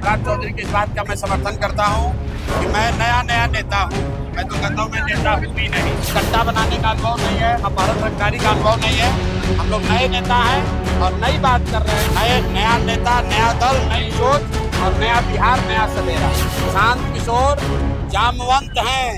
सम्राट चौधरी की इस बात का मैं समर्थन करता हूँ कि मैं नया नेता हूँ। मैं तो कहता हूँ मैं नेता हूँ भी नहीं, सट्टा बनाने का अनुभव नहीं है, अपहरण रंगदारी का अनुभव नहीं है। हम लोग नए नेता हैं और नई बात कर रहे हैं। नया नेता, नया दल, नई सोच और नया बिहार, नया सवेरा। शांत किशोर जामवंत हैं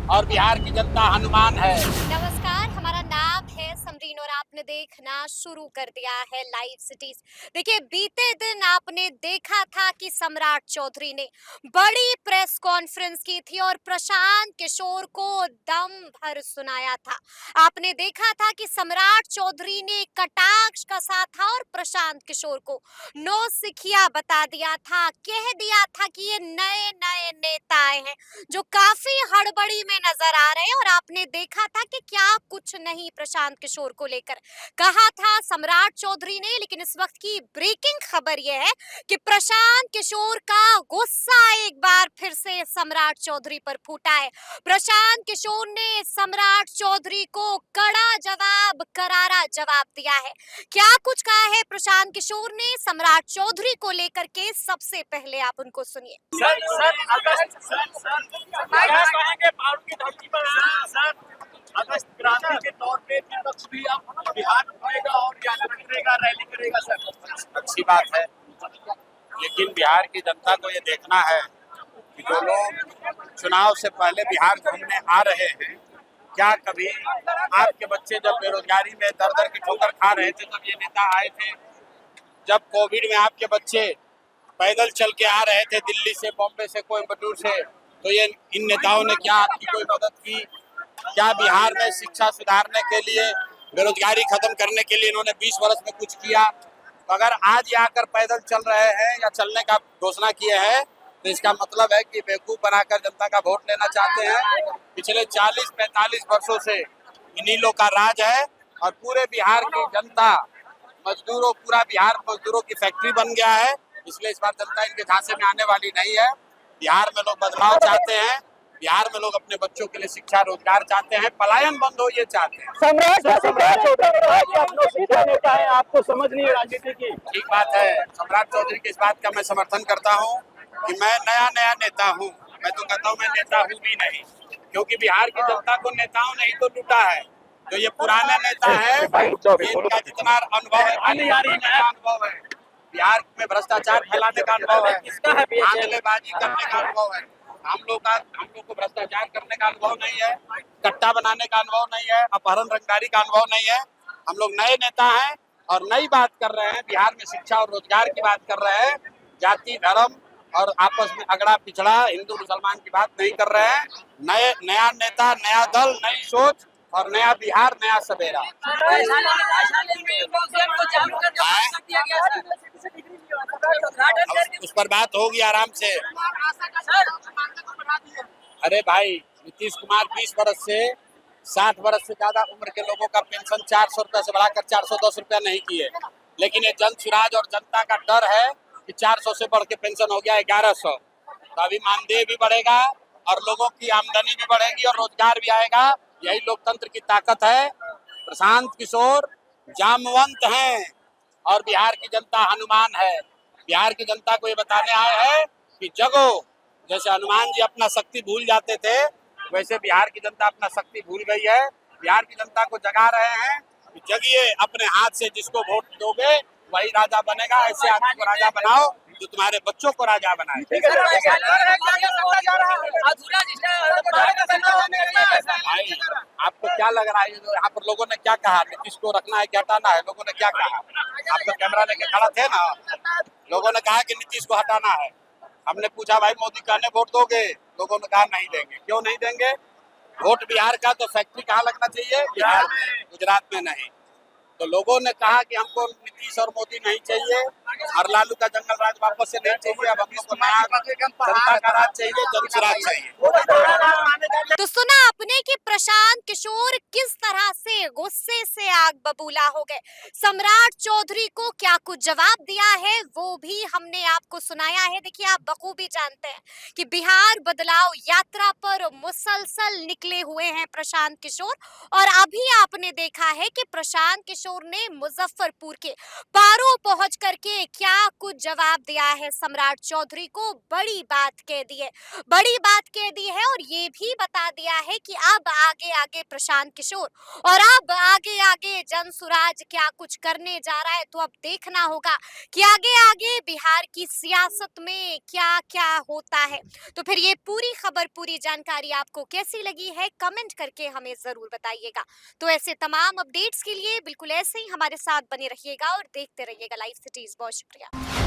और बिहार की जनता हनुमान है। नमस्कार, हमारा नाम है समरीन और आपने देखना शुरू कर दिया है लाइव सिटीज। देखिए, बीते दिन आपने देखा था कि सम्राट चौधरी ने बड़ी प्रेस कॉन्फ्रेंस की थी और प्रशांत किशोर को दम भर सुनाया था। आपने देखा था कि सम्राट चौधरी ने कटाक्ष कसा था और प्रशांत किशोर को नौसिखिया बता दिया था, कह दिया था कि ये नए नए नेता आए हैं जो काफी हड़बड़ी में नजर आ रहे हैं। और आपने देखा था कि क्या कुछ नहीं प्रशांत किशोर को लेकर कहा था सम्राट चौधरी ने। लेकिन इस वक्त की ब्रेकिंग खबर यह है कि प्रशांत किशोर का गुस्सा एक बार फिर से सम्राट चौधरी पर फूटा है। प्रशांत किशोर ने सम्राट चौधरी को कड़ा जवाब, करारा जवाब दिया है। क्या कुछ कहा है प्रशांत किशोर ने सम्राट चौधरी को लेकर के, सबसे पहले आप उनको सुनिए। अगस्त क्रांति के तौर पे विपक्ष भी अब बिहार घूमेगा और यात्रा करेगा, रैली करेगा सर। अच्छी बात है, लेकिन बिहार की जनता को ये देखना है कि जो लोग चुनाव से पहले बिहार घूमने आ रहे हैं, क्या कभी आपके बच्चे जब बेरोजगारी में दर दर की ठोकर खा रहे थे तब ये नेता आए थे? जब कोविड में आपके बच्चे पैदल चल के आ रहे थे दिल्ली से, बॉम्बे से, कोयम्बटूर से, तो ये इन नेताओं ने क्या आपकी कोई मदद की? क्या बिहार में शिक्षा सुधारने के लिए, बेरोजगारी खत्म करने के लिए इन्होंने 20 वर्ष में कुछ किया? तो अगर आज ये आकर पैदल चल रहे हैं या चलने का घोषणा किए हैं तो इसका मतलब है कि बेवकूफ बनाकर जनता का वोट लेना चाहते हैं। पिछले 40-45 वर्षों से इन्हीं लोग का राज है और पूरे बिहार की जनता पूरा बिहार मजदूरों की फैक्ट्री बन गया है। इसलिए इस बार जनता इनके झांसे में आने वाली नहीं है। बिहार में लोग बदलाव चाहते हैं, बिहार में लोग अपने बच्चों के लिए शिक्षा रोजगार चाहते हैं, पलायन बंद हो ये चाहते हैं। नेता है, आपको समझ नहीं है राजनीति की। ठीक बात है, सम्राट चौधरी की इस बात का मैं समर्थन करता हूँ कि मैं नया नेता हूँ। मैं तो कहता हूँ मैं नेता हूँ भी नहीं, क्योंकि बिहार की जनता को नेताओं ने ही तो लूटा है। जो ये पुराने नेता है, इनका जितना अनुभव है, अनुभव है, बिहार में भ्रष्टाचार फैलाने का अनुभव है, धांधलेबाजी करने का अनुभव है। हम लोग को भ्रष्टाचार करने का अनुभव नहीं है, कट्टा बनाने का अनुभव नहीं है, अपहरण रंगदारी का अनुभव नहीं है। हम लोग नए नेता हैं और नई बात कर रहे हैं। बिहार में शिक्षा और रोजगार की बात कर रहे हैं, जाति धर्म और आपस में अगड़ा पिछड़ा हिंदू मुसलमान की बात नहीं कर रहे हैं। नया नेता, नया दल, नई सोच और नया बिहार, नया सवेरा। उस पर बात होगी आराम से। अरे भाई, नीतीश कुमार 20 वर्ष से 60 वर्ष से ज्यादा उम्र के लोगों का पेंशन 400 रुपया से बढ़ाकर 410 रुपया नहीं किए, लेकिन ये जन सुराज और जनता का डर है कि 400 से बढ़ के पेंशन हो गया 1100। तो अभी मानदेय भी बढ़ेगा और लोगों की आमदनी भी बढ़ेगी और रोजगार भी आएगा। यही लोकतंत्र की ताकत है। प्रशांत किशोर जामवंत हैं और बिहार की जनता हनुमान है। बिहार की जनता को ये बताने आए हैं कि जगो। जैसे हनुमान जी अपना शक्ति भूल जाते थे, वैसे बिहार की जनता अपना शक्ति भूल गई है। बिहार की जनता को जगा रहे हैं कि जगिए, अपने हाथ से जिसको वोट दोगे वही राजा बनेगा। ऐसे आदमी को राजा बनाओ जो तुम्हारे बच्चों को राजा बनाए। भाई, आपको क्या लग रहा है यहाँ पर लोगों ने क्या कहा? नीतीश को रखना है कि हटाना है? लोगों ने क्या कहा? आप तो कैमरा लेके खड़ा थे ना, लोगों ने कहा कि नीतीश को हटाना है। हमने पूछा भाई मोदी कहने वोट दोगे? लोगों ने कहा नहीं देंगे। क्यों नहीं देंगे? वोट बिहार का तो फैक्ट्री कहाँ लगना चाहिए? बिहार में, गुजरात में नहीं। तो लोगों ने कहा कि हमको नीतीश और मोदी नहीं चाहिए और लालू का जंगल राज वापस से नहीं चाहिए। अब हम लोग को नया जनता का राज चाहिए, जनसुराज चाहिए। तो सुना आपने कि प्रशांत किशोर किस तरह से गुस्से से आग बबूला हो गए। सम्राट चौधरी को क्या कुछ जवाब दिया है वो भी हमने आपको सुनाया है। देखिए, आप बखूबी जानते हैं कि बिहार बदलाव यात्रा पर मुसलसल निकले हुए हैं प्रशांत किशोर। और अभी आपने देखा है कि प्रशांत किशोर ने मुजफ्फरपुर के पारो पहुंच करके ने क्या कुछ जवाब दिया है सम्राट चौधरी को, बड़ी बात कह दी है, बड़ी बात कह दी है और ये भी बता दिया है कि अब आगे आगे प्रशांत किशोर और अब आगे आगे जनसुराज क्या कुछ करने जा रहा है। तो अब देखना होगा कि आगे आगे बिहार की सियासत में क्या क्या होता है। तो फिर ये पूरी खबर, पूरी जानकारी आपको कैसी लगी है, कमेंट करके हमें जरूर बताइएगा। तो ऐसे तमाम अपडेट्स के लिए बिल्कुल ऐसे ही हमारे साथ बने रहिएगा और देखते रहिएगा लाइव सिटीज। बहुत शुक्रिया।